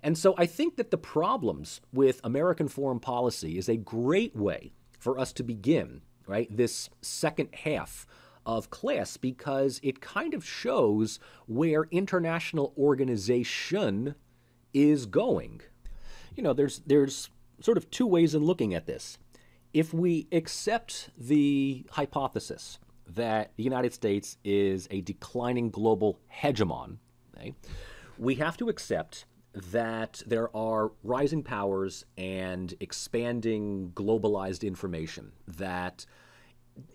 And so I think that the problems with American foreign policy is a great way for us to begin, right, this second half of class, because it kind of shows where international organization is going. There's sort of two ways in looking at this. If we accept the hypothesis that the United States is a declining global hegemon, okay, we have to accept that there are rising powers and expanding globalized information that,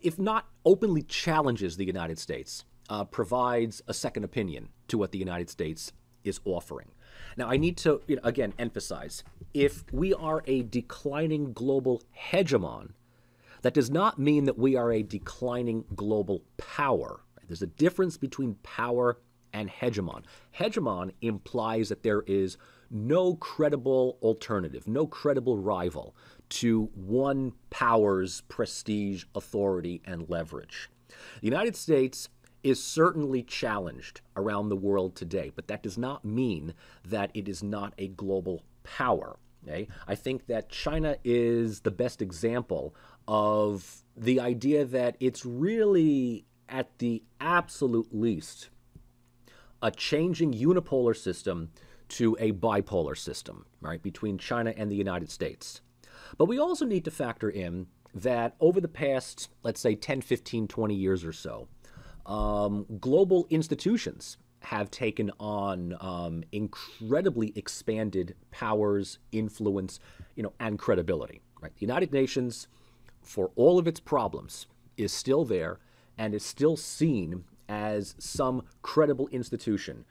if not openly challenges the United States, provides a second opinion to what the United States is offering. Now, I need to, again, emphasize, if we are a declining global hegemon, that does not mean that we are a declining global power. There's a difference between power and hegemon. Hegemon implies that there is no credible alternative, no credible rival to one power's prestige, authority, and leverage. The United States is certainly challenged around the world today, but that does not mean that it is not a global power. Okay? I think that China is the best example of the idea that it's really, at the absolute least, a changing unipolar system to a bipolar system, right, between China and the United States. But we also need to factor in that over the past, let's say, 10, 15, 20 years or so, global institutions have taken on incredibly expanded powers, influence, and credibility. Right? The United Nations, for all of its problems, is still there and is still seen as some credible institution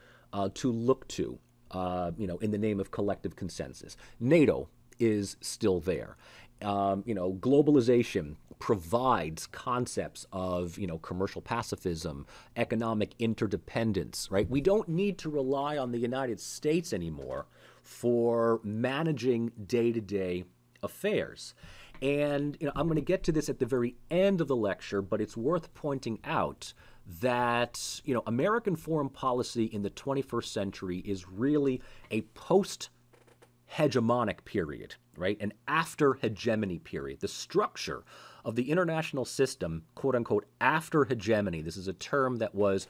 to look to, in the name of collective consensus. NATO is still there. Globalization provides concepts of, commercial pacifism, economic interdependence, right? We don't need to rely on the United States anymore for managing day-to-day affairs. And, I'm going to get to this at the very end of the lecture, but it's worth pointing out that, American foreign policy in the 21st century is really a post-hegemonic period, right? An after-hegemony period. The structure of the international system, quote-unquote, after hegemony, this is a term that was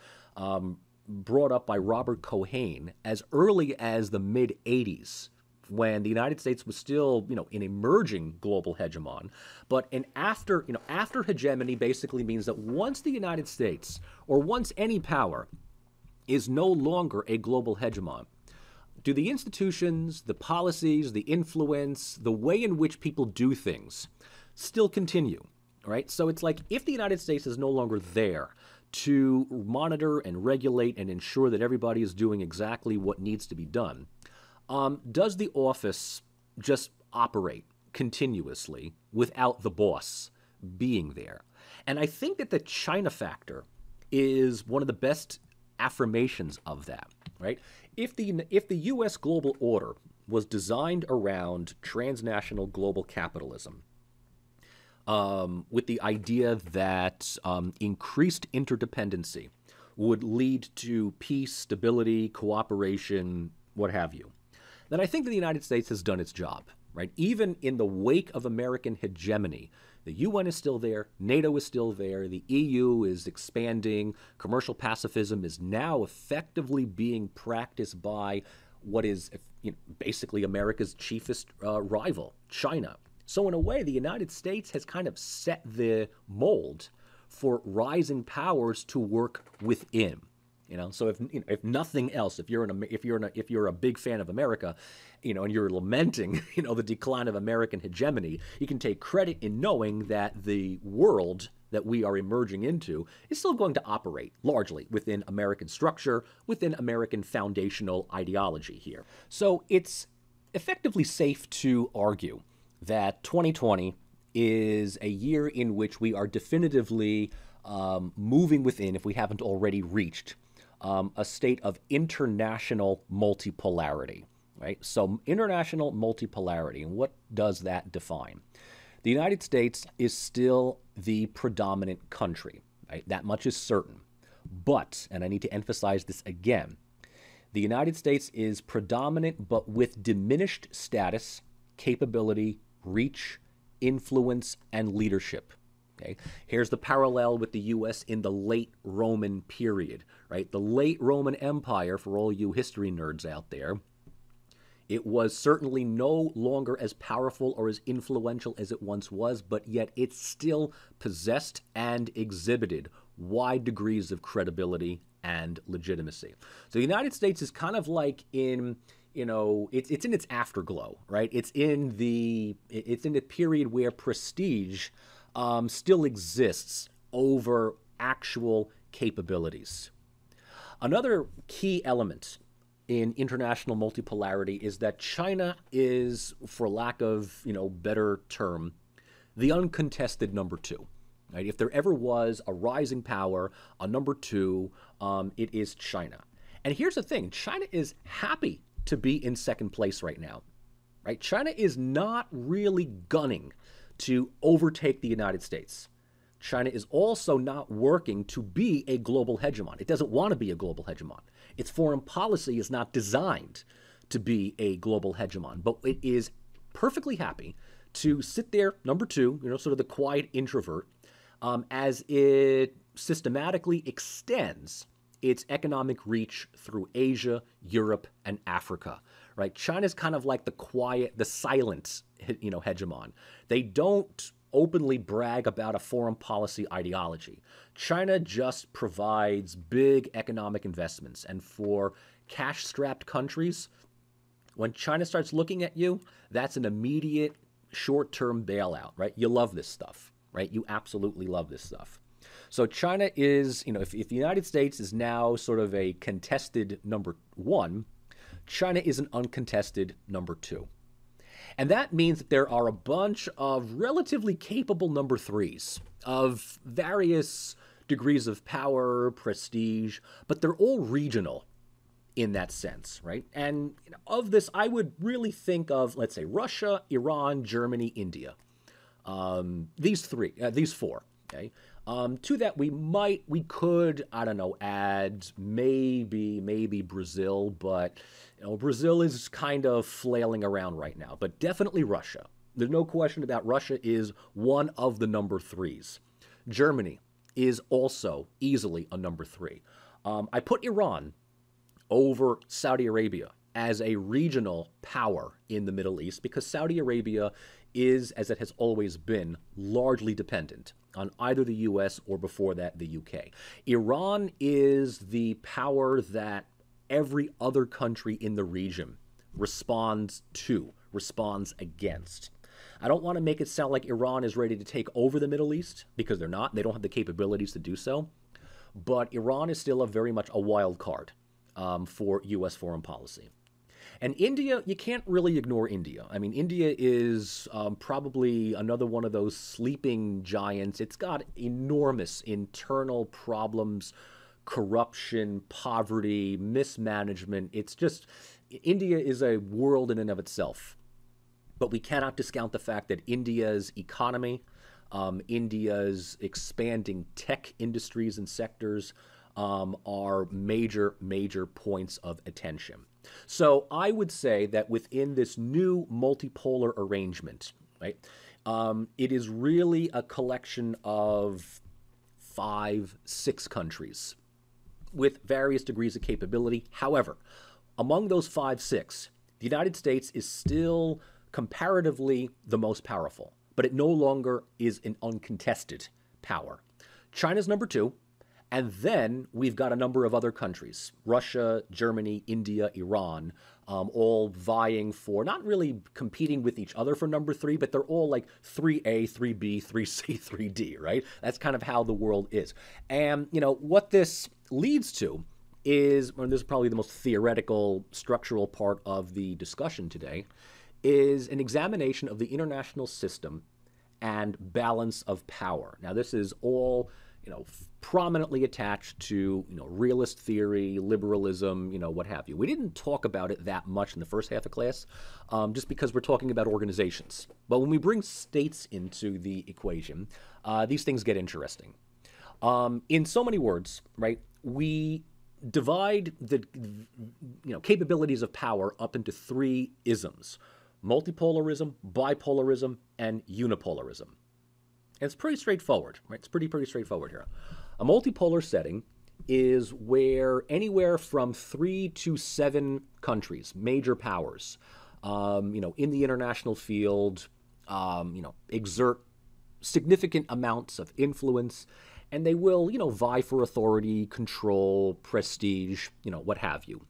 brought up by Robert Cohen as early as the mid-'80s, when the United States was still, an emerging global hegemon. But after hegemony basically means that once the United States, or once any power, is no longer a global hegemon, do the institutions, the policies, the influence, the way in which people do things still continue, right? So it's like, if the United States is no longer there to monitor and regulate and ensure that everybody is doing exactly what needs to be done, does the office just operate continuously without the boss being there? And I think that the China factor is one of the best affirmations of that, right? If the U.S. global order was designed around transnational global capitalism, with the idea that increased interdependency would lead to peace, stability, cooperation, what have you, then I think that the United States has done its job, right? Even in the wake of American hegemony, the UN is still there, NATO is still there, the EU is expanding, commercial pacifism is now effectively being practiced by what is basically America's chiefest rival, China. So in a way, the United States has kind of set the mold for rising powers to work within. So if nothing else, if you're a big fan of America, and you're lamenting, the decline of American hegemony, you can take credit in knowing that the world that we are emerging into is still going to operate largely within American structure, within American foundational ideology here. So it's effectively safe to argue that 2020 is a year in which we are definitively moving within, if we haven't already reached, a state of international multipolarity, right? So international multipolarity, and what does that define? The United States is still the predominant country, right? That much is certain. But, and I need to emphasize this again, The United States is predominant but with diminished status, capability, reach, influence, and leadership. Okay? Here's the parallel with the U.S. in the late Roman period, right? The late Roman Empire, for all you history nerds out there, it was certainly no longer as powerful or as influential as it once was, but yet it still possessed and exhibited wide degrees of credibility and legitimacy. So the United States is kind of like in, it's in its afterglow, right? It's in the period where prestige still exists over actual capabilities. Another key element in international multipolarity is that China is, for lack of better term, the uncontested number two. Right? If there ever was a rising power, a number two, it is China. And here's the thing: China is happy to be in second place right now. Right? China is not really gunning to overtake the United States. China is also not working to be a global hegemon. It doesn't want to be a global hegemon. Its foreign policy is not designed to be a global hegemon, but it is perfectly happy to sit there, number two, sort of the quiet introvert, as it systematically extends its economic reach through Asia, Europe, and Africa. Right? China's kind of like the quiet, the silent, hegemon. They don't openly brag about a foreign policy ideology. China just provides big economic investments. And for cash-strapped countries, when China starts looking at you, that's an immediate short-term bailout, right? You love this stuff, right? You absolutely love this stuff. So China is, if the United States is now sort of a contested number one, China is an uncontested number two. And that means that there are a bunch of relatively capable number threes of various degrees of power, prestige, but they're all regional in that sense, right? And of this, I would really think of, let's say, Russia, Iran, Germany, India. These four, okay? To that, we could, I don't know, add maybe Brazil, but Brazil is kind of flailing around right now, but definitely Russia. There's no question about Russia is one of the number threes. Germany is also easily a number three. I put Iran over Saudi Arabia as a regional power in the Middle East because Saudi Arabia is, as it has always been, largely dependent on either the U.S. or before that, the U.K. Iran is the power that every other country in the region responds against. I don't want to make it sound like Iran is ready to take over the Middle East, because they're not. They don't have the capabilities to do so. But Iran is still very much a wild card for U.S. foreign policy. And India, you can't really ignore India. I mean, India is probably another one of those sleeping giants. It's got enormous internal problems, corruption, poverty, mismanagement. It's just, India is a world in and of itself. But we cannot discount the fact that India's economy, India's expanding tech industries and sectors are major points of attention. So I would say that within this new multipolar arrangement, right, it is really a collection of 5-6 countries with various degrees of capability. However, among those 5-6, the United States is still comparatively the most powerful, but it no longer is an uncontested power. China's number two, and then we've got a number of other countries, Russia, Germany, India, Iran, all vying for, not really competing with each other for number three, but they're all like 3A, 3B, 3C, 3D, right? That's kind of how the world is. And, what this leads to is, and this is probably the most theoretical, structural part of the discussion today, is an examination of the international system and balance of power. Now, this is all, prominently attached to, realist theory, liberalism, what have you. We didn't talk about it that much in the first half of class, just because we're talking about organizations. But when we bring states into the equation, these things get interesting. In so many words, right, we divide the capabilities of power up into three isms: multipolarism, bipolarism, and unipolarism. And it's pretty straightforward, right? It's pretty straightforward here. A multipolar setting is where anywhere from 3 to 7 countries, major powers, in the international field, exert significant amounts of influence, and they will, vie for authority, control, prestige, what have you.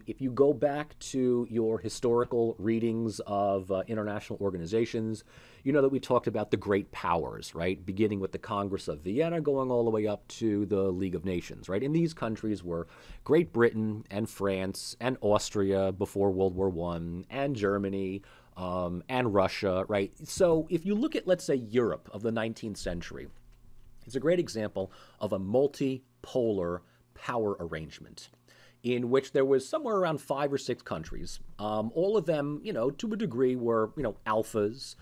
If you go back to your historical readings of international organizations, you know that we talked about the great powers, right? Beginning with the Congress of Vienna, going all the way up to the League of Nations, right? And these countries were Great Britain and France and Austria before World War I, and Germany, and Russia, right? So if you look at, let's say, Europe of the 19th century, it's a great example of a multipolar power arrangement in which there was somewhere around 5 or 6 countries. All of them, to a degree were, alphas,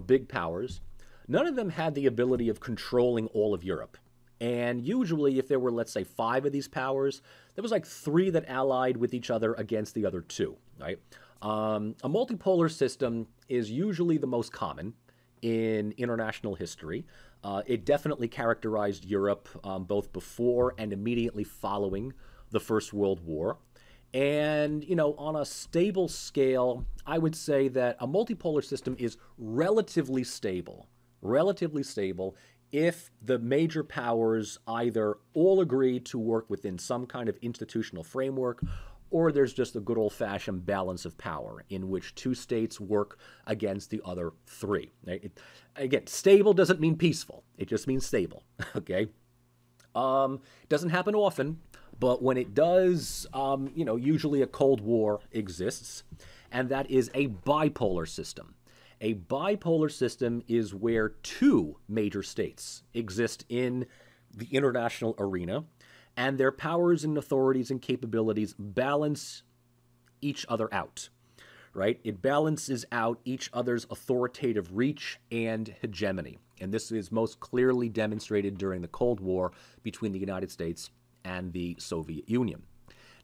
big powers. None of them had the ability of controlling all of Europe. And usually if there were, let's say, 5 of these powers, there was like 3 that allied with each other against the other 2, right? A multipolar system is usually the most common in international history. It definitely characterized Europe both before and immediately following the First World War. And, on a stable scale, I would say that a multipolar system is relatively stable if the major powers either all agree to work within some kind of institutional framework, or there's just a good old-fashioned balance of power in which 2 states work against the other 3. Right? Again, stable doesn't mean peaceful. It just means stable, okay? It doesn't happen often, but when it does, usually a Cold War exists, and that is a bipolar system. A bipolar system is where 2 major states exist in the international arena, and their powers and authorities and capabilities balance each other out, right? It balances out each other's authoritative reach and hegemony. And this is most clearly demonstrated during the Cold War between the United States and the Soviet Union.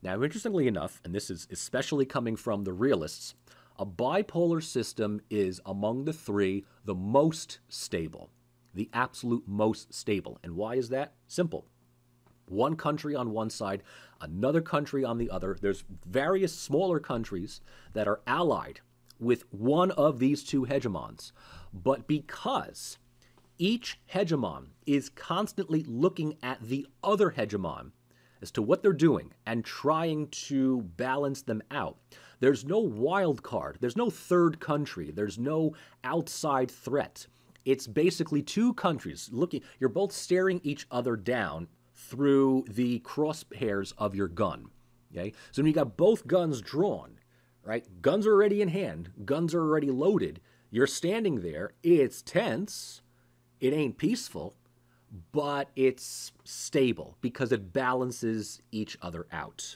Now, interestingly enough, and this is especially coming from the realists, a bipolar system is, among the 3, the most stable, the absolute most stable. And why is that? Simple. One country on one side, another country on the other. There's various smaller countries that are allied with one of these 2 hegemons. But because each hegemon is constantly looking at the other hegemon as to what they're doing and trying to balance them out, there's no wild card. There's no third country. There's no outside threat. It's basically 2 countries looking. You're both staring each other down through the crosshairs of your gun, okay? So when you got both guns drawn, right? Guns are already in hand. Guns are already loaded. You're standing there. It's tense. It ain't peaceful, but it's stable because it balances each other out,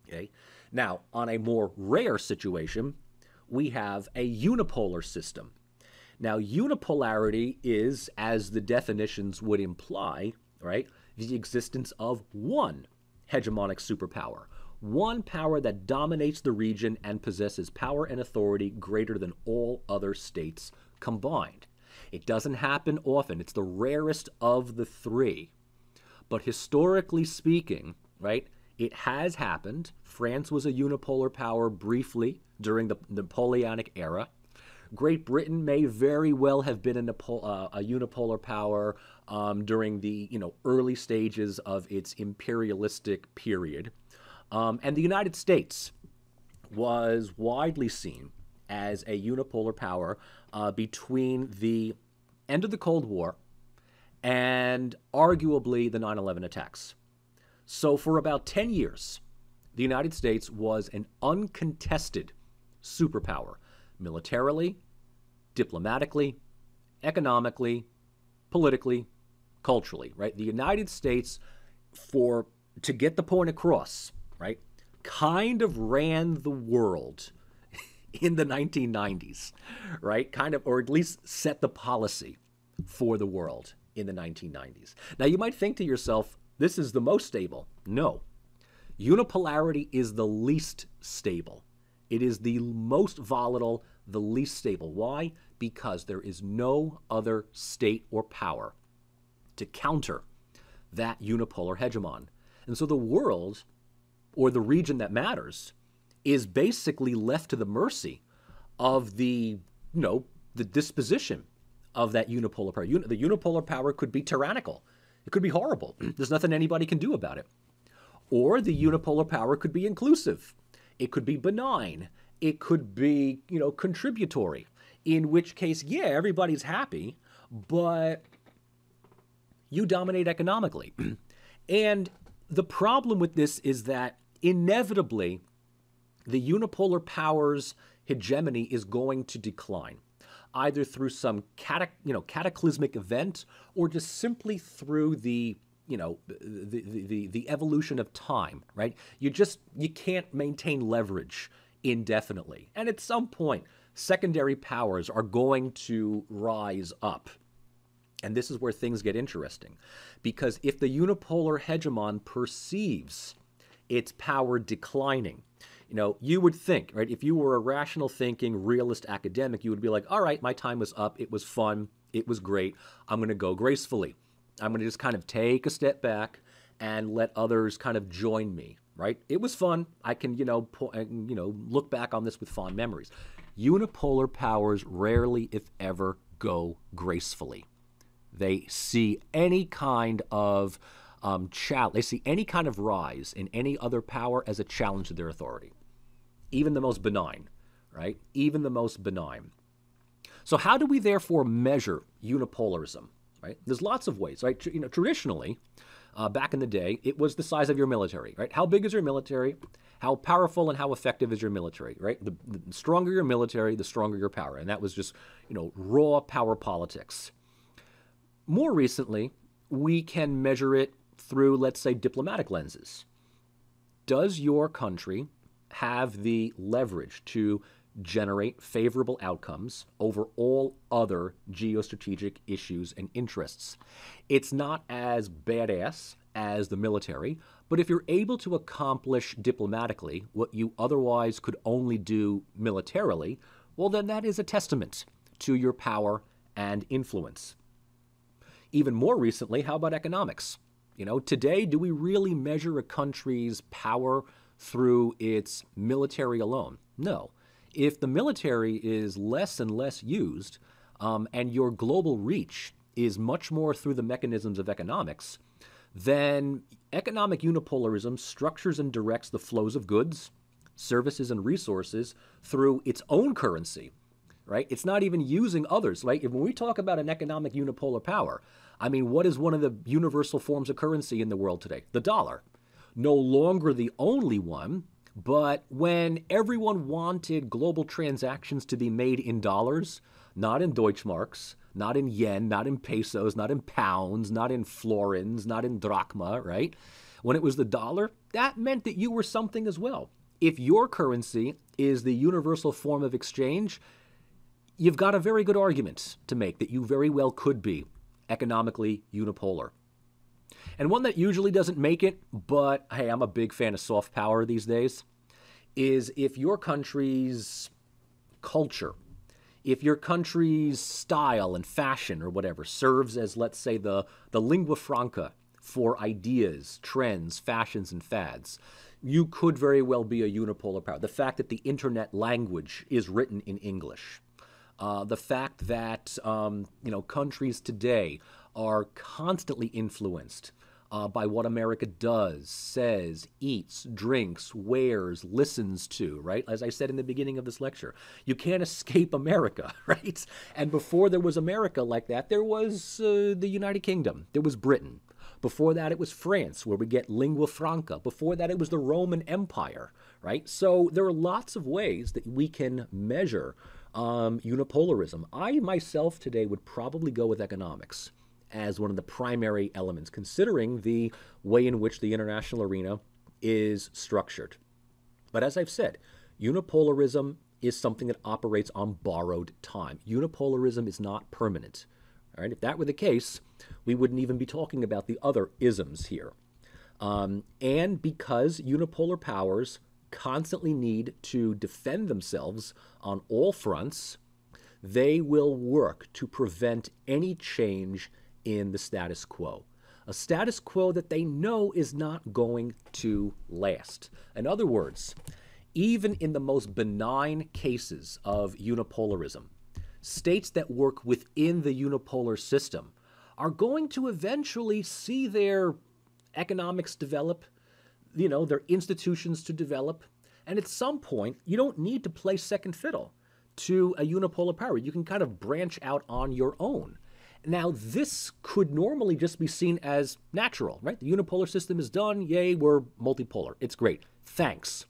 okay? Now, on a more rare situation, we have a unipolar system. Now, unipolarity is, as the definitions would imply, right, the existence of one hegemonic superpower, one power that dominates the region and possesses power and authority greater than all other states combined. It doesn't happen often. It's the rarest of the 3. But historically speaking, right, it has happened. France was a unipolar power briefly during the Napoleonic era. Great Britain may very well have been a unipolar power during the early stages of its imperialistic period. And the United States was widely seen as a unipolar power between the end of the Cold War and arguably the 9/11 attacks. So for about 10 years, the United States was an uncontested superpower, militarily, diplomatically, economically, politically, culturally, right? The United States, to get the point across, right, kind of ran the world in the 1990s, right? Or at least set the policy for the world in the 1990s. Now, you might think to yourself, this is the most stable. No. Unipolarity is the least stable. It is the most volatile, the least stable. Why? Because there is no other state or power to counter that unipolar hegemon. And so the world, or the region that matters, is basically left to the mercy of the disposition of that unipolar power. The unipolar power could be tyrannical. It could be horrible. There's nothing anybody can do about it. Or the unipolar power could be inclusive. It could be benign. It could be, contributory, in which case, yeah, everybody's happy, but you dominate economically. And the problem with this is that inevitably the unipolar power's hegemony is going to decline, either through some cataclysmic event or just simply through the evolution of time, right? You can't maintain leverage indefinitely. And at some point, secondary powers are going to rise up. And this is where things get interesting. Because if the unipolar hegemon perceives its power declining, you would think, right, if you were a rational thinking, realist academic, you would be like, all right, my time was up. It was fun. It was great. I'm going to go gracefully. I'm going to just kind of take a step back and let others kind of join me, right? It was fun. I can, look back on this with fond memories. Unipolar powers rarely, if ever, go gracefully. They see any kind of they see any kind of rise in any other power as a challenge to their authority, even the most benign, right? Even the most benign. So how do we therefore measure unipolarism? Right? There's lots of ways, right? Traditionally, back in the day, it was the size of your military, right? How big is your military? How powerful and how effective is your military, right? The stronger your military, the stronger your power. And that was just, raw power politics. More recently, we can measure it through, let's say, diplomatic lenses. Does your country have the leverage to generate favorable outcomes over all other geostrategic issues and interests? It's not as badass as the military, but if you're able to accomplish diplomatically what you otherwise could only do militarily, well, then that is a testament to your power and influence. Even more recently, how about economics? Today, do we really measure a country's power through its military alone? No. If the military is less and less used, and your global reach is much more through the mechanisms of economics, then economic unipolarism structures and directs the flows of goods, services, and resources through its own currency, right? It's not even using others, right? When we talk about an economic unipolar power, what is one of the universal forms of currency in the world today? The dollar. No longer the only one, but when everyone wanted global transactions to be made in dollars, not in Deutschmarks, not in yen, not in pesos, not in pounds, not in florins, not in drachma, right? When it was the dollar, that meant that you were something as well. If your currency is the universal form of exchange, you've got a very good argument to make that you very well could be economically unipolar. And one that usually doesn't make it, but hey, I'm a big fan of soft power these days, is if your country's culture, if your country's style and fashion or whatever serves as, let's say, the lingua franca for ideas, trends, fashions, and fads, you could very well be a unipolar power. The fact that the internet language is written in English, the fact that countries today are constantly influenced by what America does, says, eats, drinks, wears, listens to, right? As I said in the beginning of this lecture, you can't escape America, right? And before there was America like that, there was the United Kingdom. There was Britain. Before that, it was France, where we get lingua franca. Before that, it was the Roman Empire, right? So there are lots of ways that we can measure unipolarism. I myself today would probably go with economics as one of the primary elements, considering the way in which the international arena is structured. But as I've said, unipolarism is something that operates on borrowed time. Unipolarism is not permanent. All right? If that were the case, we wouldn't even be talking about the other isms here. And because unipolar powers constantly need to defend themselves on all fronts, they will work to prevent any change in the status quo. A status quo that they know is not going to last. In other words, even in the most benign cases of unipolarism, states that work within the unipolar system are going to eventually see their economics develop, their institutions to develop, and at some point, you don't need to play second fiddle to a unipolar power. You can kind of branch out on your own. Now, this could normally just be seen as natural, right? The unipolar system is done. Yay, we're multipolar. It's great. Thanks.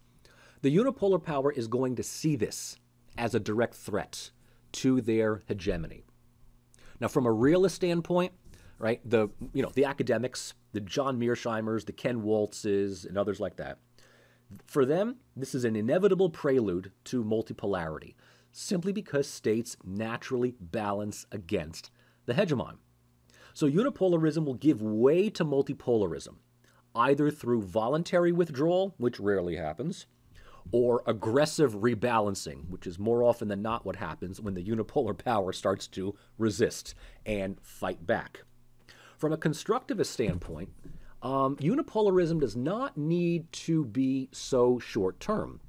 The unipolar power is going to see this as a direct threat to their hegemony. Now, from a realist standpoint, right, the academics, the John Mearsheimers, the Ken Waltzes, and others like that, for them, this is an inevitable prelude to multipolarity, simply because states naturally balance against the hegemon. So unipolarism will give way to multipolarism, either through voluntary withdrawal, which rarely happens, or aggressive rebalancing, which is more often than not what happens when the unipolar power starts to resist and fight back. From a constructivist standpoint, unipolarism does not need to be so short-term.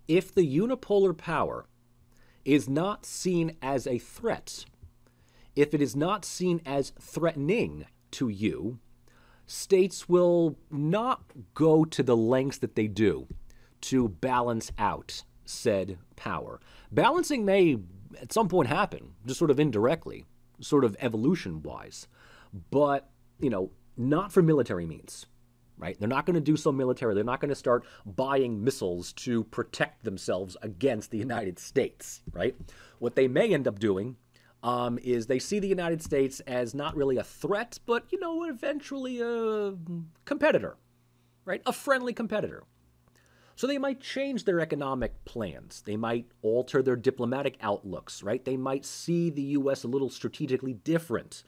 If the unipolar power is not seen as a threat, if it is not seen as threatening to you, states will not go to the lengths that they do to balance out said power. Balancing may at some point happen, just sort of indirectly, sort of evolution-wise, but, not for military means, right? They're not going to do so military. They're not going to start buying missiles to protect themselves against the United States, right? What they may end up doing is they see the United States as not really a threat, but, eventually a competitor, right? A friendly competitor. So they might change their economic plans. They might alter their diplomatic outlooks, right? They might see the U.S. a little strategically different.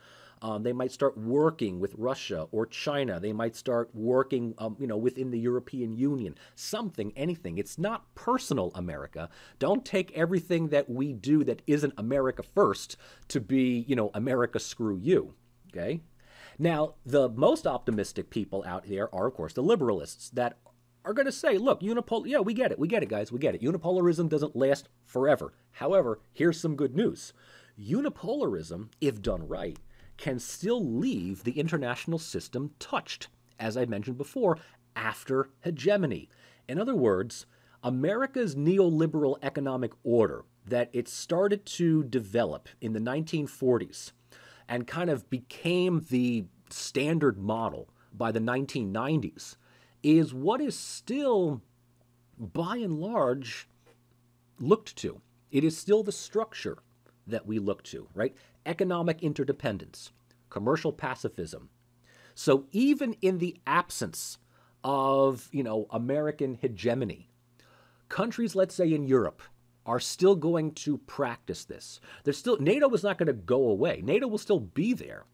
They might start working with Russia or China. They might start working, within the European Union. Something, anything. It's not personal, America. Don't take everything that we do that isn't America first to be, America screw you, okay? Now, the most optimistic people out there are, of course, the liberalists that are going to say, look, we get it, guys, we get it. Unipolarism doesn't last forever. However, here's some good news. Unipolarism, if done right, can still leave the international system touched, as I mentioned before, after hegemony. In other words, America's neoliberal economic order that it started to develop in the 1940s and kind of became the standard model by the 1990s is what is still, by and large, looked to. It is still the structure that we look to, right? Economic interdependence, commercial pacifism. So even in the absence of, American hegemony, countries, let's say in Europe, are still going to practice this. NATO is not going to go away. NATO will still be there,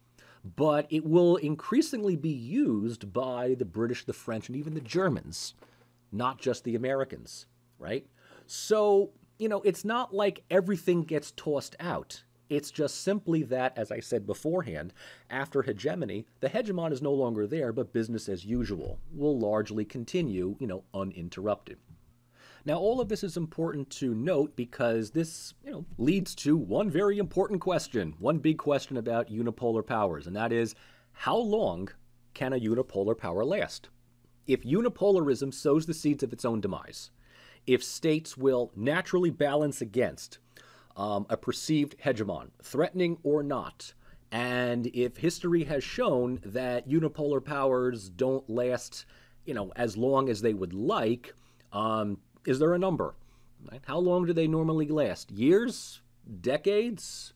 but it will increasingly be used by the British, the French, and even the Germans, not just the Americans, right? So, it's not like everything gets tossed out. It's just simply that, as I said beforehand, after hegemony, the hegemon is no longer there, but business as usual will largely continue, uninterrupted. Now, all of this is important to note because this, leads to one very important question, one big question about unipolar powers, and that is, how long can a unipolar power last? If unipolarism sows the seeds of its own demise, if states will naturally balance against a perceived hegemon, threatening or not, and if history has shown that unipolar powers don't last, as long as they would like, is there a number? Right? How long do they normally last? Years? Decades?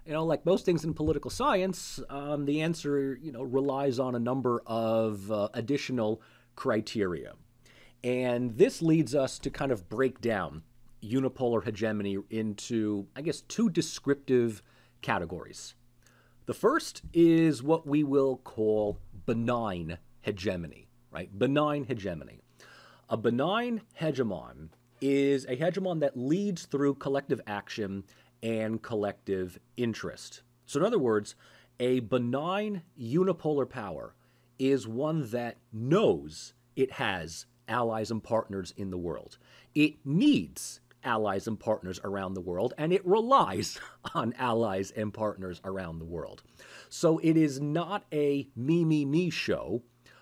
Like most things in political science, the answer, relies on a number of additional criteria. And this leads us to kind of break down unipolar hegemony into, I guess, two descriptive categories. The first is what we will call benign hegemony, right? Benign hegemony. A benign hegemon is a hegemon that leads through collective action and collective interest. So in other words, a benign unipolar power is one that knows it has allies and partners in the world. It needs allies and partners around the world, and it relies on allies and partners around the world. So it is not a me, me, me show,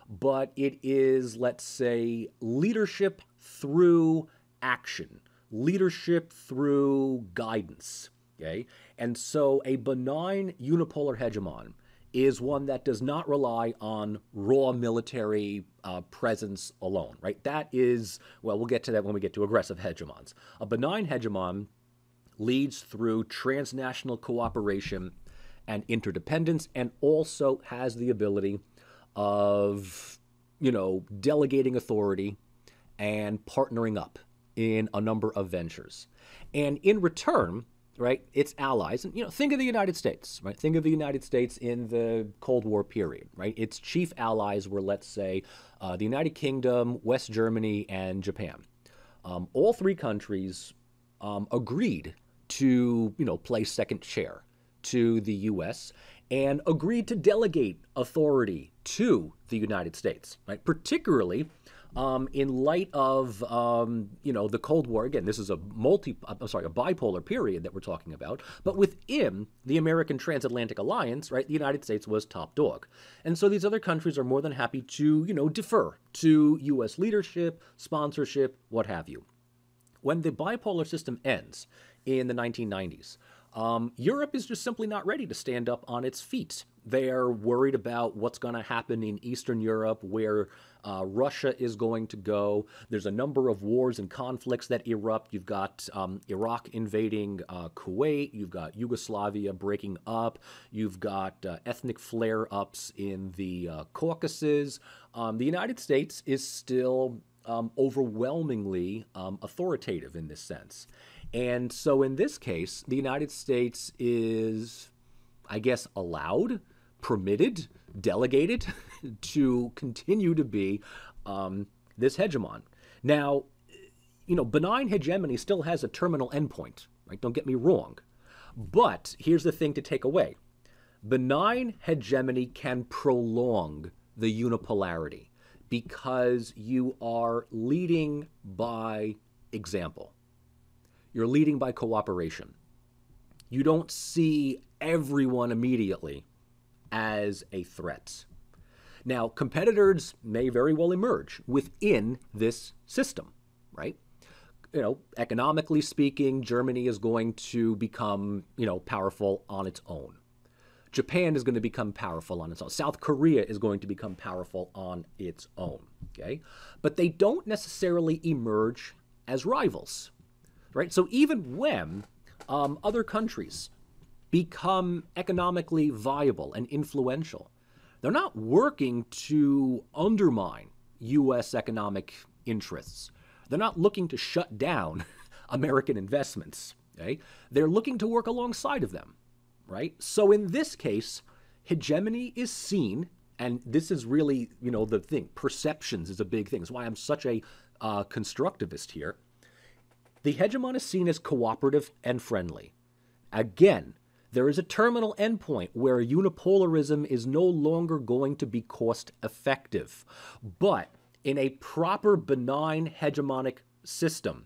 but it is, let's say, leadership through action, leadership through guidance, okay? And so a benign unipolar hegemon is one that does not rely on raw military presence alone, right? That is, well, we'll get to that when we get to aggressive hegemons. A benign hegemon leads through transnational cooperation and interdependence, and also has the ability of, delegating authority and partnering up in a number of ventures. And in return, right, its allies, and think of the United States, right? Think of the United States in the Cold War period, right? Its chief allies were, let's say, the United Kingdom, West Germany, and Japan. All three countries agreed to, play second chair to the U.S. and agreed to delegate authority to the United States, right? Particularly in light of, the Cold War. Again, this is a bipolar period that we're talking about. But within the American Transatlantic Alliance, right, the United States was top dog. And so these other countries are more than happy to, defer to U.S. leadership, sponsorship, what have you. When the bipolar system ends in the 1990s, Europe is just simply not ready to stand up on its feet. They're worried about what's going to happen in Eastern Europe, where Russia is going to go. There's a number of wars and conflicts that erupt. You've got Iraq invading Kuwait. You've got Yugoslavia breaking up. You've got ethnic flare-ups in the Caucasus. The United States is still overwhelmingly authoritative in this sense. And so in this case, the United States is, I guess, allowed, permitted, delegated to continue to be this hegemon. Now, benign hegemony still has a terminal endpoint, right? Don't get me wrong. But here's the thing to take away. Benign hegemony can prolong the unipolarity because you are leading by example. You're leading by cooperation. You don't see everyone immediately as a threat. Now, competitors may very well emerge within this system, right? Economically speaking, Germany is going to become, powerful on its own. Japan is going to become powerful on its own. South Korea is going to become powerful on its own, okay? But they don't necessarily emerge as rivals, right? So even when other countries become economically viable and influential, they're not working to undermine U.S. economic interests. They're not looking to shut down American investments, okay? They're looking to work alongside of them, right? So in this case, hegemony is seen, and this is really, the thing. Perceptions is a big thing. That's why I'm such a constructivist here. The hegemon is seen as cooperative and friendly. Again, there is a terminal endpoint where unipolarism is no longer going to be cost effective. But in a proper benign hegemonic system,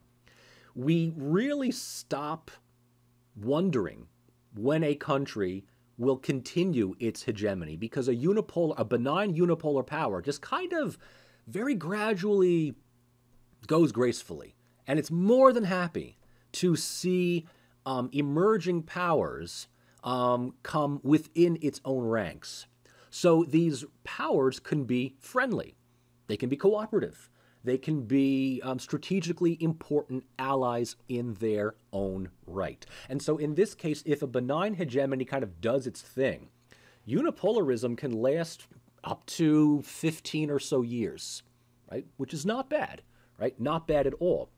we really stop wondering when a country will continue its hegemony, because a benign unipolar power just kind of very gradually goes gracefully. And it's more than happy to see emerging powers come within its own ranks. So these powers can be friendly. They can be cooperative. They can be strategically important allies in their own right. And so in this case, if a benign hegemony kind of does its thing, unipolarism can last up to 15 or so years, right? Which is not bad, right? Not bad at all.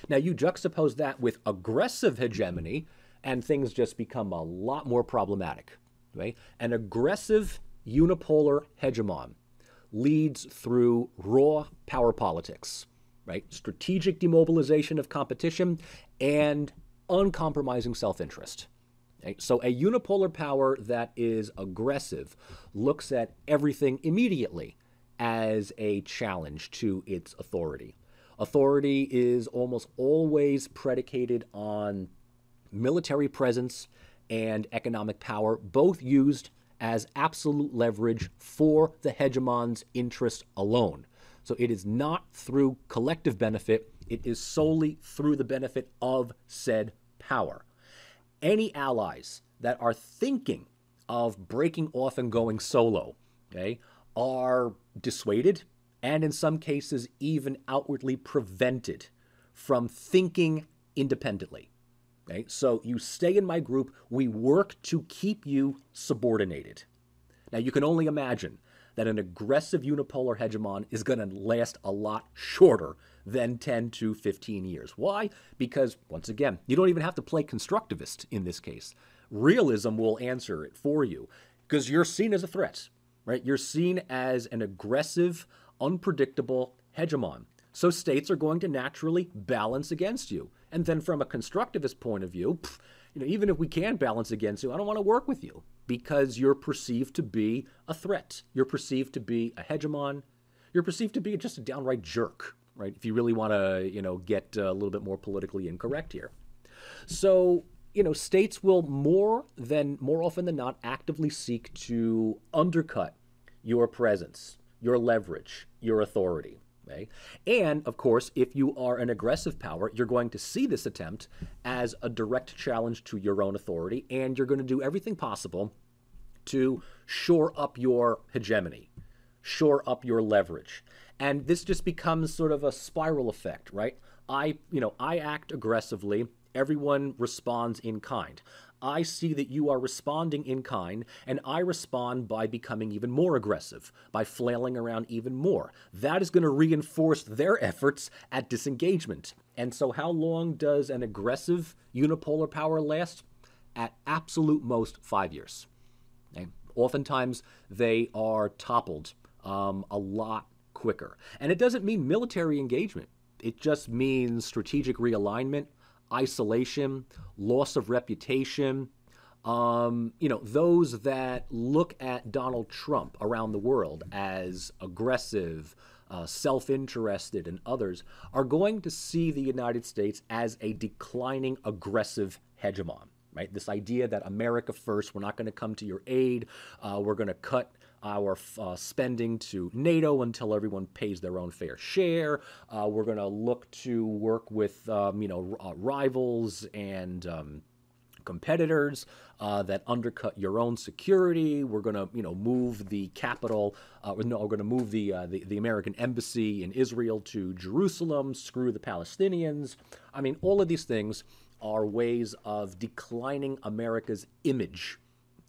Now, you juxtapose that with aggressive hegemony, and things just become a lot more problematic, right? An aggressive unipolar hegemon leads through raw power politics, right? Strategic demobilization of competition and uncompromising self-interest. Okay? So a unipolar power that is aggressive looks at everything immediately as a challenge to its authority. Authority is almost always predicated on military presence and economic power, both used as absolute leverage for the hegemon's interest alone. So it is not through collective benefit, it is solely through the benefit of said power. Any allies that are thinking of breaking off and going solo, okay, are dissuaded and in some cases even outwardly prevented from thinking independently. Okay? So you stay in my group, we work to keep you subordinated. Now you can only imagine that an aggressive unipolar hegemon is going to last a lot shorter than 10 to 15 years. Why? Because, once again, you don't even have to play constructivist in this case. Realism will answer it for you because you're seen as a threat, right? You're seen as an aggressive, unpredictable hegemon. So states are going to naturally balance against you. And then from a constructivist point of view, even if we can balance against you, I don't want to work with you because you're perceived to be a threat. You're perceived to be a hegemon. You're perceived to be just a downright jerk, right? If you really want to, get a little bit more politically incorrect here. So, states will more often than not actively seek to undercut your presence, your leverage, your authority. Okay? And, of course, if you are an aggressive power, you're going to see this attempt as a direct challenge to your own authority, and you're going to do everything possible to shore up your hegemony, shore up your leverage. And this just becomes sort of a spiral effect, right? I act aggressively. Everyone responds in kind. I see that you are responding in kind, and I respond by becoming even more aggressive, by flailing around even more. That is going to reinforce their efforts at disengagement. And so how long does an aggressive unipolar power last? At absolute most 5 years. Okay? Oftentimes, they are toppled a lot quicker. And it doesn't mean military engagement. It just means strategic realignment, isolation, loss of reputation. Those that look at Donald Trump around the world as aggressive, self-interested, and others are going to see the United States as a declining, aggressive hegemon, right? This idea that America first, we're not going to come to your aid, we're going to cut our spending to NATO until everyone pays their own fair share. We're going to look to work with, rivals and competitors that undercut your own security. We're going to, move the capital. We're going to move the American embassy in Israel to Jerusalem. Screw the Palestinians. I mean, all of these things are ways of declining America's image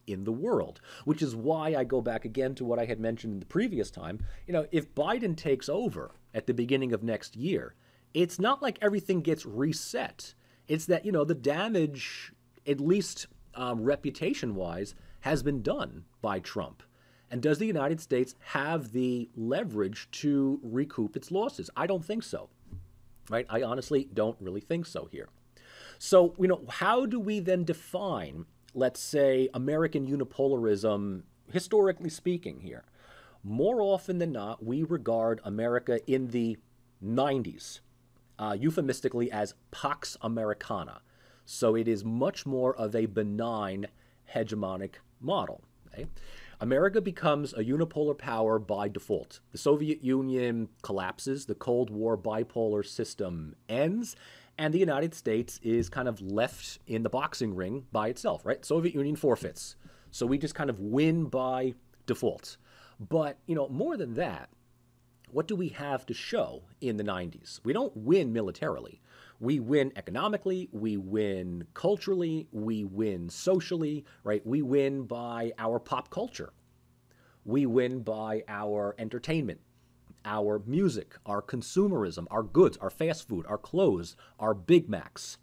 in the world, which is why I go back again to what I had mentioned in the previous time. If Biden takes over at the beginning of next year, it's not like everything gets reset. It's that, the damage, at least reputation-wise, has been done by Trump. And does the United States have the leverage to recoup its losses? I don't think so, right? I honestly don't really think so here. So, how do we then define, let's say, American unipolarism, historically speaking here? More often than not, we regard America in the 90s, euphemistically as Pax Americana. So it is much more of a benign hegemonic model. Okay? America becomes a unipolar power by default. The Soviet Union collapses, the Cold War bipolar system ends, and the United States is kind of left in the boxing ring by itself, right? Soviet Union forfeits. So we just kind of win by default. But, more than that, what do we have to show in the 90s? We don't win militarily. We win economically, we win culturally, we win socially, right? We win by our pop culture. We win by our entertainment, our music, our consumerism, our goods, our fast food, our clothes, our Big Macs.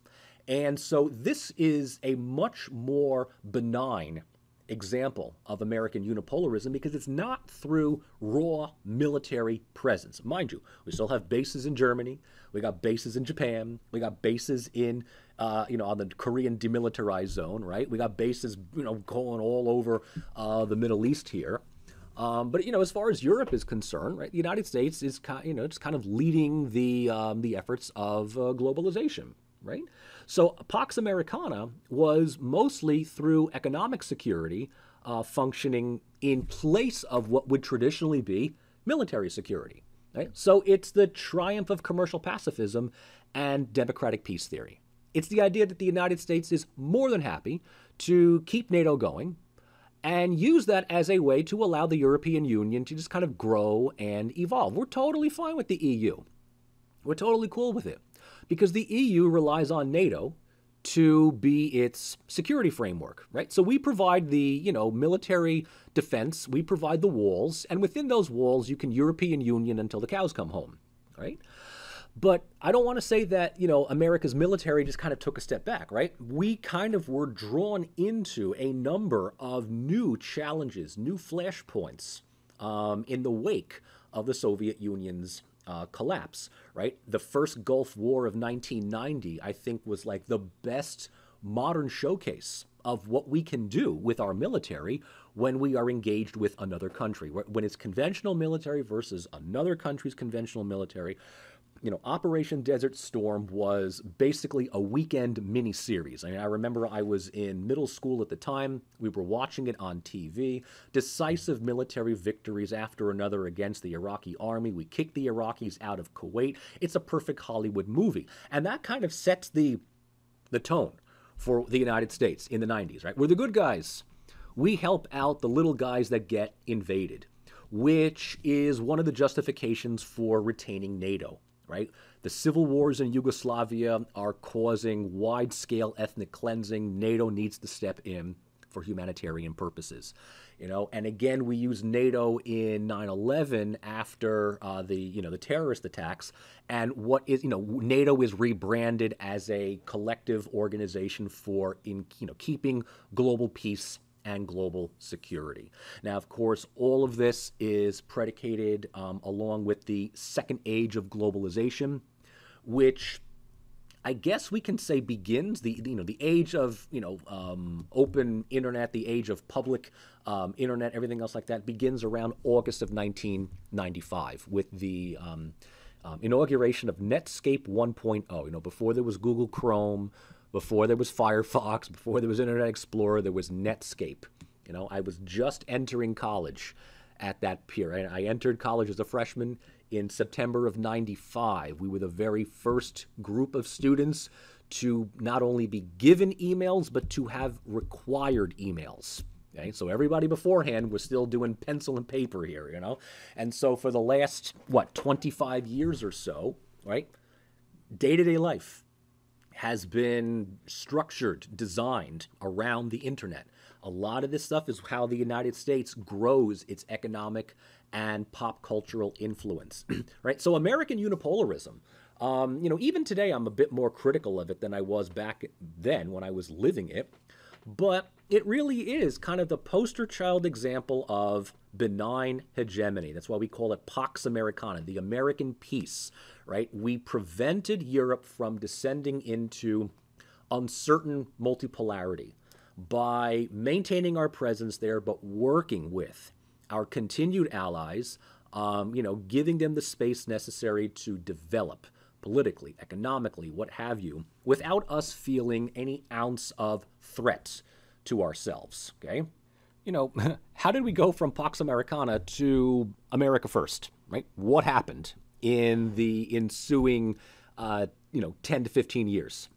And so this is a much more benign example of American unipolarism because it's not through raw military presence. Mind you, we still have bases in Germany, we got bases in Japan, we got bases in, on the Korean demilitarized zone, right? We got bases, going all over the Middle East here. But as far as Europe is concerned, right, the United States is just kind of leading the efforts of globalization, right? So Pax Americana was mostly through economic security functioning in place of what would traditionally be military security, right? So it's the triumph of commercial pacifism and democratic peace theory. It's the idea that the United States is more than happy to keep NATO going and use that as a way to allow the European Union to just kind of grow and evolve. We're totally fine with the EU. We're totally cool with it because the EU relies on NATO to be its security framework, right? So we provide the, military defense, we provide the walls, and within those walls you can European Union until the cows come home, right? But I don't want to say that, America's military just kind of took a step back, right? We kind of were drawn into a number of new challenges, new flashpoints in the wake of the Soviet Union's collapse, right? The first Gulf War of 1990, I think, was like the best modern showcase of what we can do with our military when we are engaged with another country, when it's conventional military versus another country's conventional military. Operation Desert Storm was basically a weekend mini-series. I mean, I remember I was in middle school at the time. We were watching it on TV. Decisive military victories after another against the Iraqi army. We kicked the Iraqis out of Kuwait. It's a perfect Hollywood movie. And that kind of sets the tone for the United States in the 90s, right? We're the good guys. We help out the little guys that get invaded, which is one of the justifications for retaining NATO. Right? The civil wars in Yugoslavia are causing wide-scale ethnic cleansing. NATO needs to step in for humanitarian purposes. And again, we use NATO in 9/11 after the terrorist attacks, and what is NATO is rebranded as a collective organization for keeping global peace and global security. Now, of course, all of this is predicated along with the second age of globalization, which I guess we can say begins the age of open internet, the age of public internet, everything else like that begins around August of 1995 with the inauguration of Netscape 1.0. Before there was Google Chrome. Before there was Firefox, before there was Internet Explorer, there was Netscape. I was just entering college at that period. I entered college as a freshman in September of 95. We were the very first group of students to not only be given emails, but to have required emails. Okay? So everybody beforehand was still doing pencil and paper here, And so for the last, 25 years or so, right, day-to-day life has been structured, designed around the internet. A lot of this stuff is how the United States grows its economic and pop cultural influence, right? So American unipolarism, even today I'm a bit more critical of it than I was back then when I was living it, but it really is kind of the poster child example of benign hegemony. That's why we call it Pax Americana, the American peace, right? We prevented Europe from descending into uncertain multipolarity by maintaining our presence there, but working with our continued allies, giving them the space necessary to develop politically, economically, what have you, without us feeling any ounce of threat to ourselves, okay? How did we go from Pax Americana to America First, right? What happened in the ensuing, 10 to 15 years?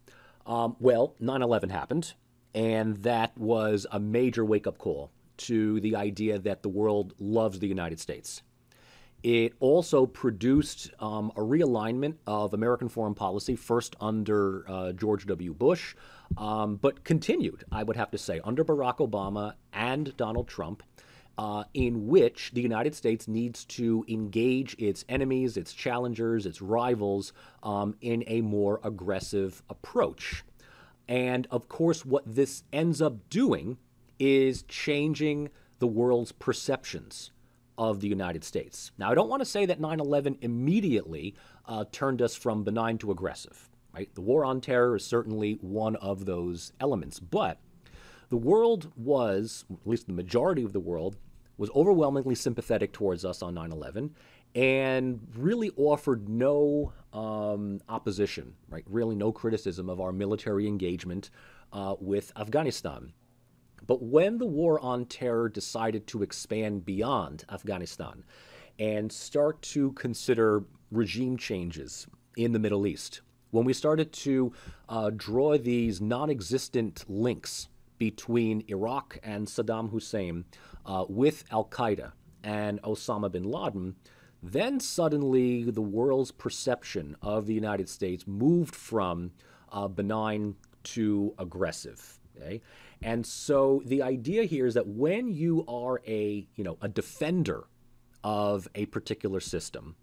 9/11 happened, and that was a major wake-up call to the idea that the world loves the United States. It also produced a realignment of American foreign policy, first under George W. Bush, but continued, I would have to say, under Barack Obama and Donald Trump, in which the United States needs to engage its enemies, its challengers, its rivals in a more aggressive approach. And, of course, what this ends up doing is changing the world's perceptions of the United States. Now, I don't want to say that 9/11 immediately turned us from benign to aggressive, right? The war on terror is certainly one of those elements, but the world was, at least the majority of the world, was overwhelmingly sympathetic towards us on 9/11 and really offered no opposition, right? Really no criticism of our military engagement with Afghanistan. But when the war on terror decided to expand beyond Afghanistan and start to consider regime changes in the Middle East, when we started to draw these non-existent links between Iraq and Saddam Hussein with al-Qaeda and Osama bin Laden, then suddenly the world's perception of the United States moved from benign to aggressive. Okay? And so the idea here is that when you are a defender of a particular system,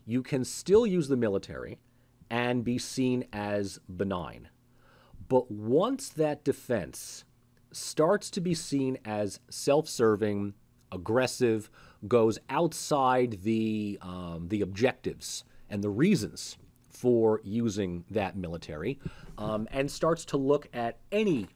you can still use the military and be seen as benign. But once that defense starts to be seen as self-serving, aggressive, goes outside the objectives and the reasons for using that military, and starts to look at any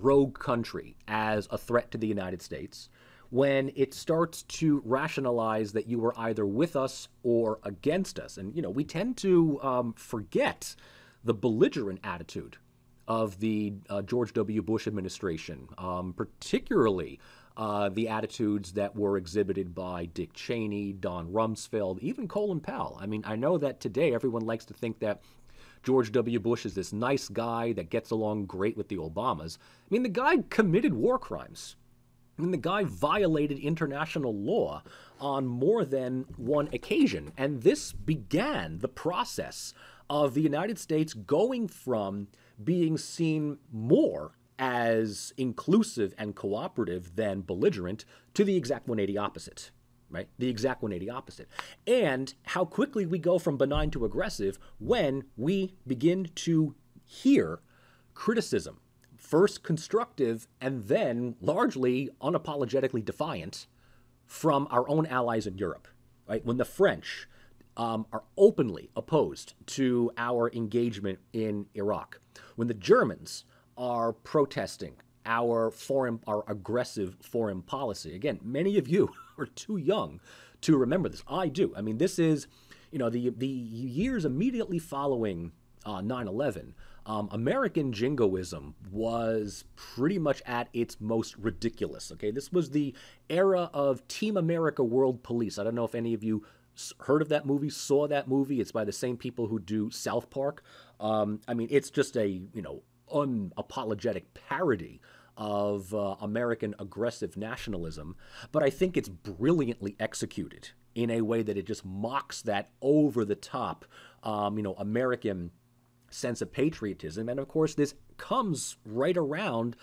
rogue country as a threat to the United States, when it starts to rationalize that you were either with us or against us. And, we tend to forget the belligerent attitude of the George W. Bush administration, particularly the attitudes that were exhibited by Dick Cheney, Don Rumsfeld, even Colin Powell. I mean, I know that today everyone likes to think that George W. Bush is this nice guy that gets along great with the Obamas. I mean, the guy committed war crimes. I mean, the guy violated international law on more than one occasion. And this began the process of the United States going from being seen more as inclusive and cooperative than belligerent to the exact 180 opposite. Right? The exact 180 opposite. And how quickly we go from benign to aggressive when we begin to hear criticism, first constructive and then largely unapologetically defiant from our own allies in Europe. Right? When the French are openly opposed to our engagement in Iraq, when the Germans are protesting our aggressive foreign policy. Again, many of you are too young to remember this. I do. I mean, this is, the years immediately following 9/11. American jingoism was pretty much at its most ridiculous. Okay, this was the era of Team America World Police. I don't know if any of you heard of that movie, saw that movie. It's by the same people who do South Park. I mean, it's just a unapologetic parody of American aggressive nationalism, but I think it's brilliantly executed in a way that it just mocks that over-the-top, American sense of patriotism. And of course, this comes right around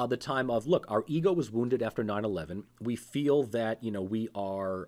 the time of, look, our ego was wounded after 9/11. We feel that, we are,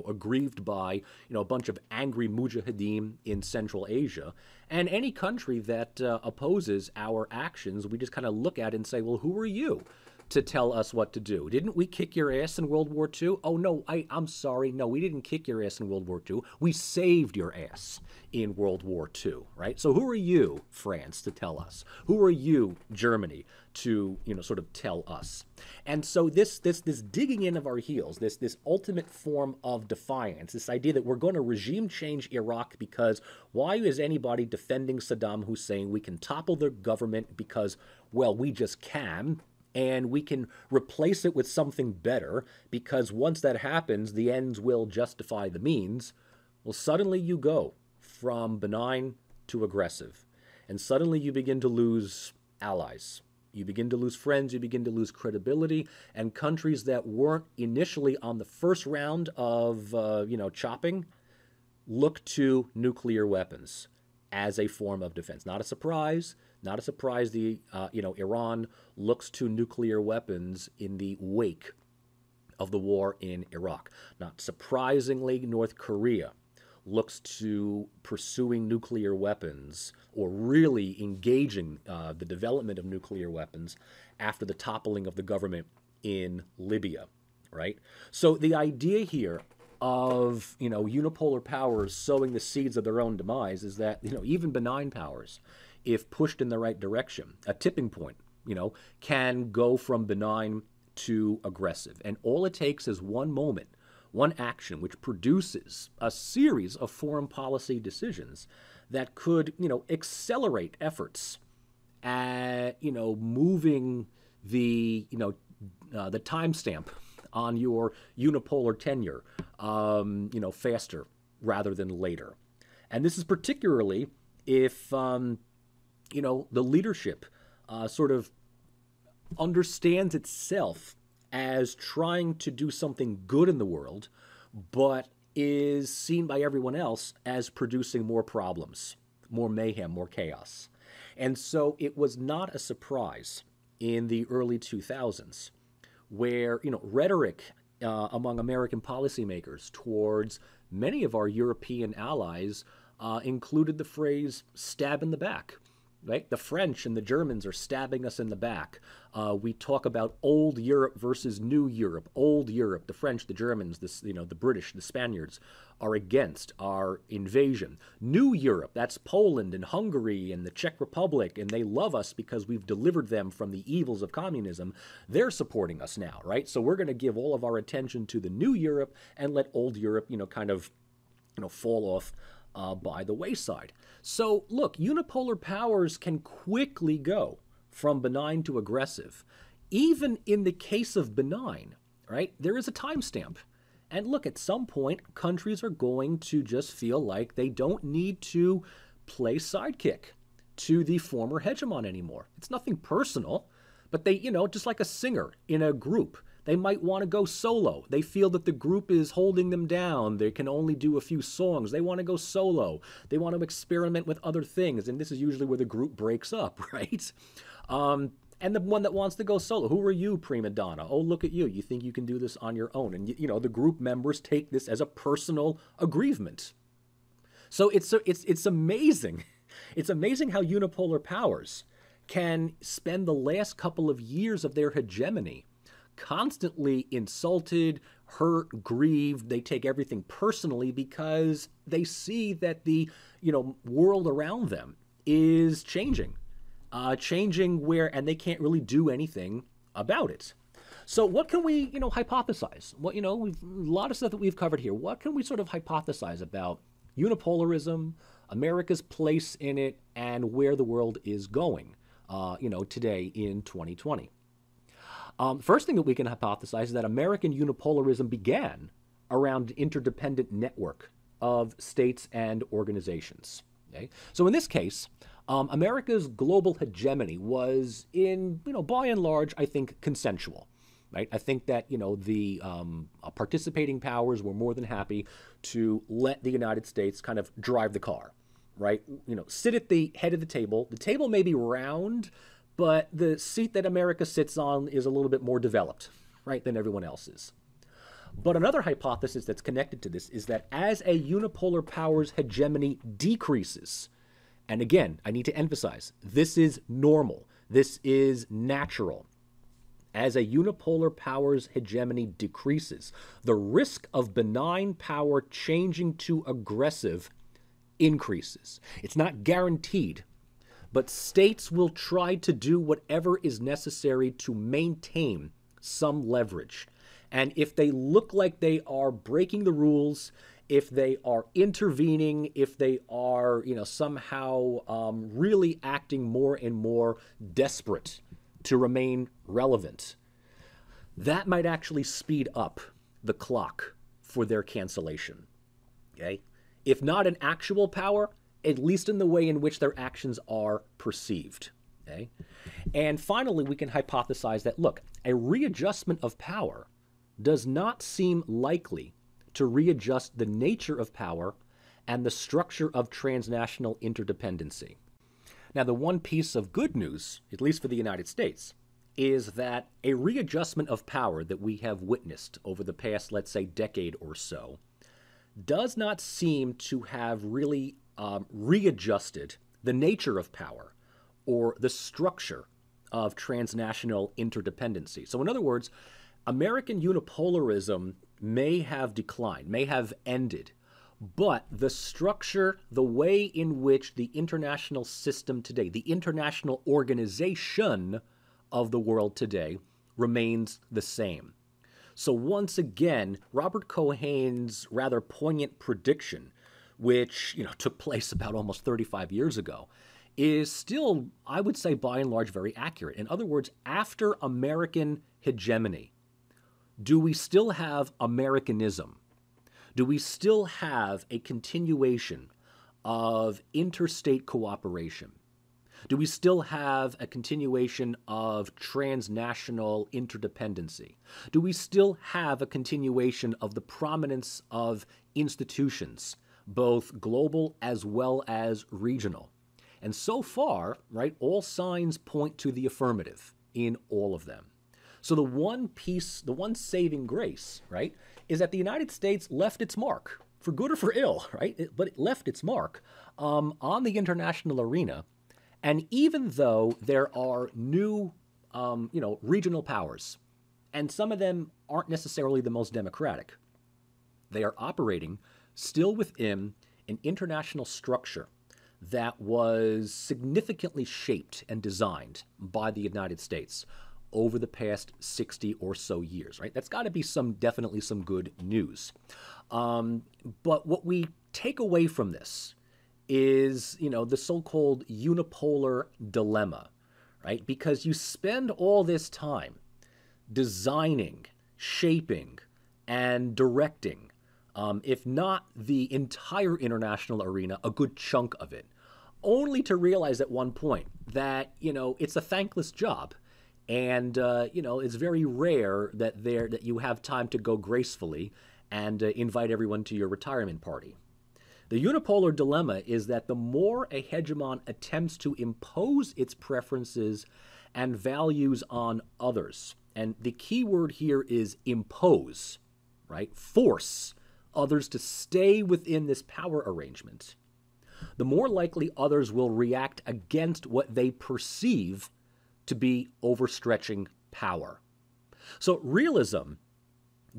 aggrieved by, a bunch of angry mujahideen in Central Asia. And any country that opposes our actions, we just kind of look at it and say, well, who are you to tell us what to do? Didn't we kick your ass in World War II? Oh, no, I'm sorry. No, we didn't kick your ass in World War II. We saved your ass in World War II, right? So who are you, France, to tell us? Who are you, Germany, to, sort of tell us? And so this digging in of our heels, this ultimate form of defiance, this idea that we're going to regime change Iraq because why is anybody defending Saddam Hussein? We can topple the government because, well, we just can. And we can replace it with something better because once that happens, the ends will justify the means. Well, suddenly you go from benign to aggressive. And suddenly you begin to lose allies. You begin to lose friends. You begin to lose credibility. And countries that weren't initially on the first round of, chopping look to nuclear weapons as a form of defense. Not a surprise. Not a surprise Iran looks to nuclear weapons in the wake of the war in Iraq. Not surprisingly, North Korea looks to pursuing nuclear weapons or really engaging the development of nuclear weapons after the toppling of the government in Libya, right? So the idea here of, unipolar powers sowing the seeds of their own demise is that, even benign powers, if pushed in the right direction, a tipping point, can go from benign to aggressive. And all it takes is one moment, one action, which produces a series of foreign policy decisions that could, accelerate efforts at, moving the timestamp on your unipolar tenure, faster rather than later. And this is particularly if, the leadership sort of understands itself as trying to do something good in the world, but is seen by everyone else as producing more problems, more mayhem, more chaos. And so it was not a surprise in the early 2000s where, rhetoric among American policymakers towards many of our European allies included the phrase stab in the back. Right? The French and the Germans are stabbing us in the back. We talk about old Europe versus new Europe. Old Europe, the French, the Germans, the British, the Spaniards are against our invasion. New Europe, that's Poland and Hungary and the Czech Republic, and they love us because we've delivered them from the evils of communism. They're supporting us now, right? So we're going to give all of our attention to the new Europe and let old Europe, fall off by the wayside. So look, unipolar powers can quickly go from benign to aggressive. Even in the case of benign, right, there is a timestamp. And look, at some point, countries are going to just feel like they don't need to play sidekick to the former hegemon anymore. It's nothing personal, but they, just like a singer in a group, they might want to go solo. They feel that the group is holding them down. They can only do a few songs. They want to go solo. They want to experiment with other things. And this is usually where the group breaks up, right? And the one that wants to go solo, who are you, prima donna? Oh, look at you. You think you can do this on your own. And, the group members take this as a personal aggrievement. So it's amazing. It's amazing how unipolar powers can spend the last couple of years of their hegemony constantly insulted, hurt, grieved. They take everything personally because they see that the, world around them is changing where, and they can't really do anything about it. So what can we, hypothesize? What, a lot of stuff that we've covered here. What can we sort of hypothesize about unipolarism, America's place in it, and where the world is going, today in 2020? First thing that we can hypothesize is that American unipolarism began around an interdependent network of states and organizations. Okay? So in this case, America's global hegemony was by and large, I think, consensual. Right? I think that, the participating powers were more than happy to let the United States kind of drive the car, right? Sit at the head of the table. The table may be round, but the seat that America sits on is a little bit more developed, right, than everyone else's. But another hypothesis that's connected to this is that as a unipolar power's hegemony decreases, and again, I need to emphasize, this is normal, this is natural. As a unipolar power's hegemony decreases, the risk of benign power changing to aggressive increases. It's not guaranteed, but states will try to do whatever is necessary to maintain some leverage. And if they look like they are breaking the rules, if they are intervening, if they are, somehow really acting more and more desperate to remain relevant, that might actually speed up the clock for their cancellation. Okay? If not in actual power, at least in the way in which their actions are perceived. Okay? And finally, we can hypothesize that, look, a readjustment of power does not seem likely to readjust the nature of power and the structure of transnational interdependency. Now, the one piece of good news, at least for the United States, is that a readjustment of power that we have witnessed over the past, let's say, decade or so, does not seem to have really readjusted the nature of power or the structure of transnational interdependency. So in other words, American unipolarism may have declined, may have ended, but the structure, the way in which the international system today, the international organization of the world today, remains the same. So once again, Robert Cohen's rather poignant prediction, which took place about almost 35 years ago, is still, I would say, by and large, very accurate. In other words, after American hegemony, do we still have Americanism? Do we still have a continuation of interstate cooperation? Do we still have a continuation of transnational interdependency? Do we still have a continuation of the prominence of institutions, both global as well as regional? And so far, right, all signs point to the affirmative in all of them. So the one saving grace, right, is that the United States left its mark, for good or for ill, right? But it left its mark on the international arena. And even though there are new, regional powers, and some of them aren't necessarily the most democratic, they are operating still within an international structure that was significantly shaped and designed by the United States over the past 60 or so years, right? That's got to be definitely some good news. But what we take away from this is, the so-called unipolar dilemma, right? Because you spend all this time designing, shaping, and directing, if not the entire international arena, a good chunk of it, only to realize at one point that, it's a thankless job. And, it's very rare that you have time to go gracefully and invite everyone to your retirement party. The unipolar dilemma is that the more a hegemon attempts to impose its preferences and values on others, and the key word here is impose, right? Force others to stay within this power arrangement, the more likely others will react against what they perceive to be overstretching power. So realism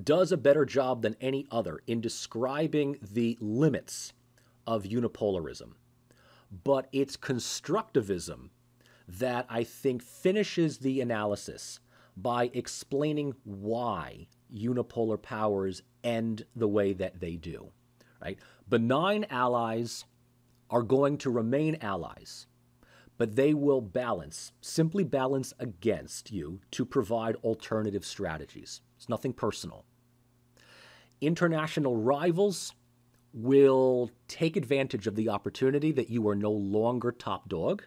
does a better job than any other in describing the limits of unipolarism. But it's constructivism that I think finishes the analysis by explaining why unipolar powers end the way that they do, right? Benign allies are going to remain allies, but they will simply balance against you to provide alternative strategies. It's nothing personal. International rivals will take advantage of the opportunity that you are no longer top dog,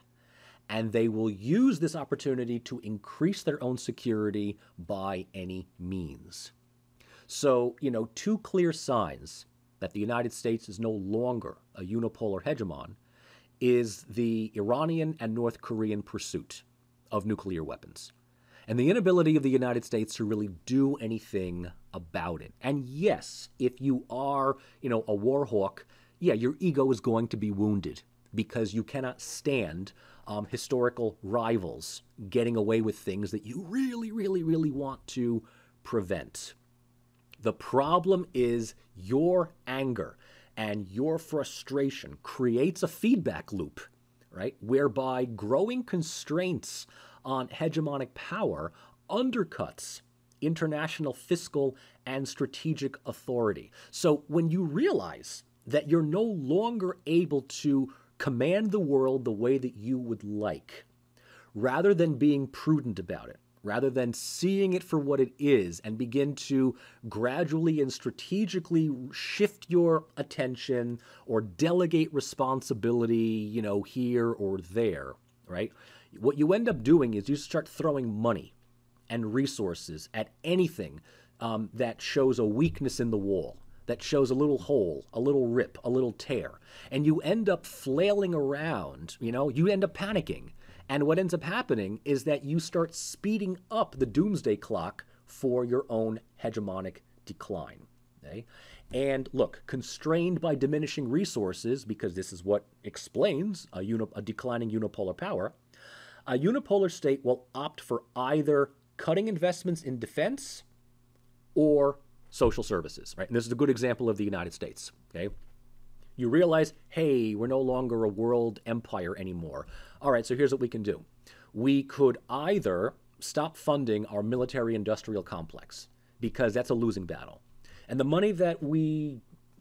and they will use this opportunity to increase their own security by any means. So, two clear signs that the United States is no longer a unipolar hegemon is the Iranian and North Korean pursuit of nuclear weapons and the inability of the United States to really do anything about it. And yes, if you are, a war hawk, your ego is going to be wounded because you cannot stand historical rivals getting away with things that you really, really, really want to prevent. The problem is your anger and your frustration creates a feedback loop, right, whereby growing constraints on hegemonic power undercuts international fiscal and strategic authority. So when you realize that you're no longer able to command the world the way that you would like, rather than being prudent about it, rather than seeing it for what it is and begin to gradually and strategically shift your attention or delegate responsibility, here or there, right? What you end up doing is you start throwing money and resources at anything that shows a weakness in the wall, that shows a little hole, a little rip, a little tear. And you end up flailing around, you end up panicking. And what ends up happening is that you start speeding up the doomsday clock for your own hegemonic decline. Okay? And look, constrained by diminishing resources, because this is what explains a declining unipolar power, a unipolar state will opt for either cutting investments in defense or social services, right? And this is a good example of the United States, okay? You realize, hey, we're no longer a world empire anymore. All right, so here's what we can do. We could either stop funding our military-industrial complex, because that's a losing battle. And the money that we,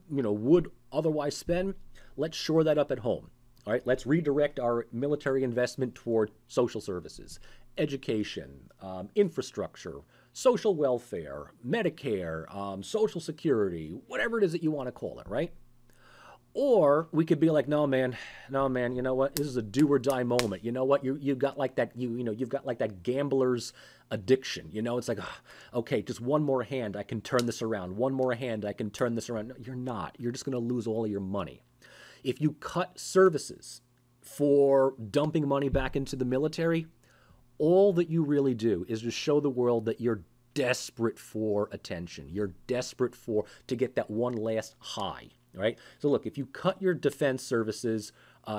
would otherwise spend, let's shore that up at home. All right, let's redirect our military investment toward social services, education, infrastructure, social welfare, Medicare, Social Security, whatever it is that you want to call it, right? Or we could be like, no, man, you know what? This is a do or die moment. You know what? You've got like that, you've got like that gambler's addiction. It's like, okay, just one more hand, I can turn this around. One more hand, I can turn this around. No, you're not. You're just going to lose all of your money. If you cut services for dumping money back into the military, all that you really do is just show the world that you're desperate for attention. You're desperate to get that one last high. Right? So look, if you cut your defense services,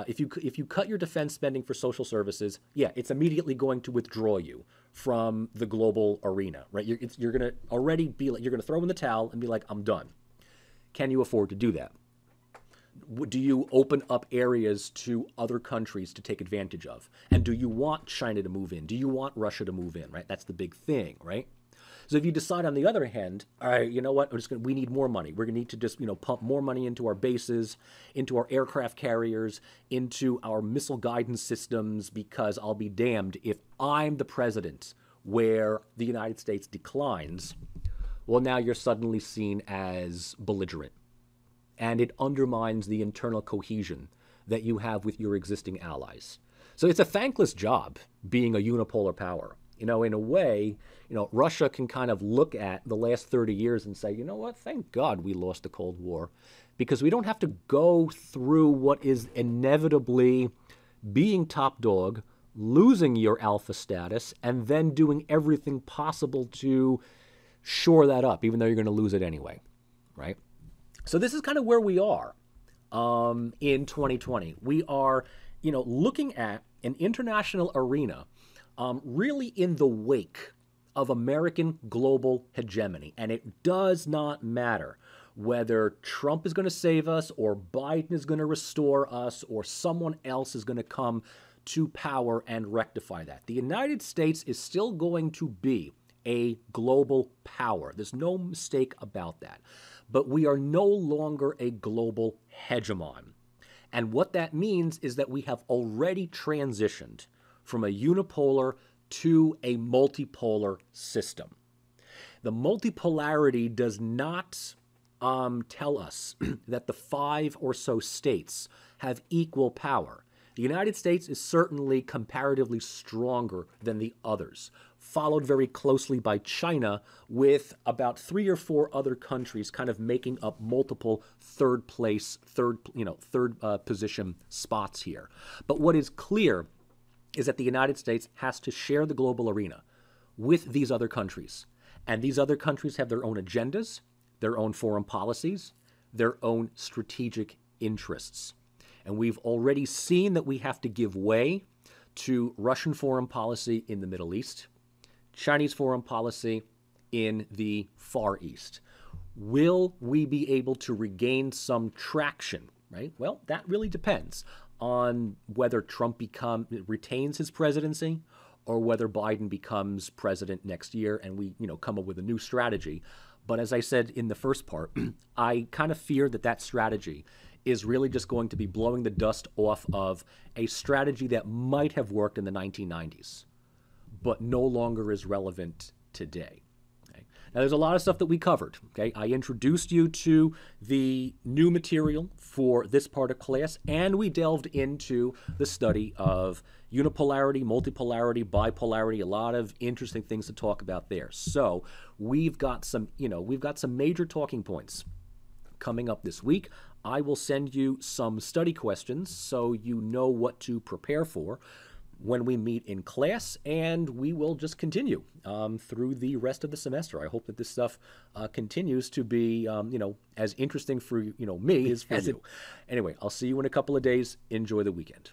if you cut your defense spending for social services, yeah, it's immediately going to withdraw you from the global arena, right? You're going to already be like, you're going to throw in the towel and be like, I'm done. Can you afford to do that? Do you open up areas to other countries to take advantage of? And do you want China to move in? Do you want Russia to move in, right? That's the big thing, right? So if you decide, on the other hand, all right, you know what, we need more money. We're going to need to just, pump more money into our bases, into our aircraft carriers, into our missile guidance systems, because I'll be damned if I'm the president where the United States declines. Well, now you're suddenly seen as belligerent. And it undermines the internal cohesion that you have with your existing allies. So it's a thankless job being a unipolar power. In a way, Russia can kind of look at the last 30 years and say, you know what, thank God we lost the Cold War, because we don't have to go through what is inevitably being top dog, losing your alpha status, and then doing everything possible to shore that up, even though you're going to lose it anyway, right? So this is kind of where we are in 2020. We are, looking at an international arena really in the wake of American global hegemony. And it does not matter whether Trump is going to save us or Biden is going to restore us or someone else is going to come to power and rectify that. The United States is still going to be a global power. There's no mistake about that. But we are no longer a global hegemon. And what that means is that we have already transitioned from a unipolar to a multipolar system. The multipolarity does not tell us that the 5 or so states have equal power. The United States is certainly comparatively stronger than the others, followed very closely by China, with about 3 or 4 other countries kind of making up multiple third position spots here. But what is clear is that the United States has to share the global arena with these other countries. And these other countries have their own agendas, their own foreign policies, their own strategic interests. And we've already seen that we have to give way to Russian foreign policy in the Middle East, Chinese foreign policy in the Far East. Will we be able to regain some traction, right? Well, that really depends on whether Trump retains his presidency or whether Biden becomes president next year and we, come up with a new strategy. But as I said in the first part, I kind of fear that strategy is really just going to be blowing the dust off of a strategy that might have worked in the 1990s, but no longer is relevant today. Now, there's a lot of stuff that we covered, okay? I introduced you to the new material for this part of class, and we delved into the study of unipolarity, multipolarity, bipolarity, a lot of interesting things to talk about there. So we've got some major talking points coming up this week. I will send you some study questions so you know what to prepare for. when we meet in class, and we will just continue through the rest of the semester. I hope that this stuff continues to be, as interesting for me as for you. Anyway, I'll see you in a couple of days. Enjoy the weekend.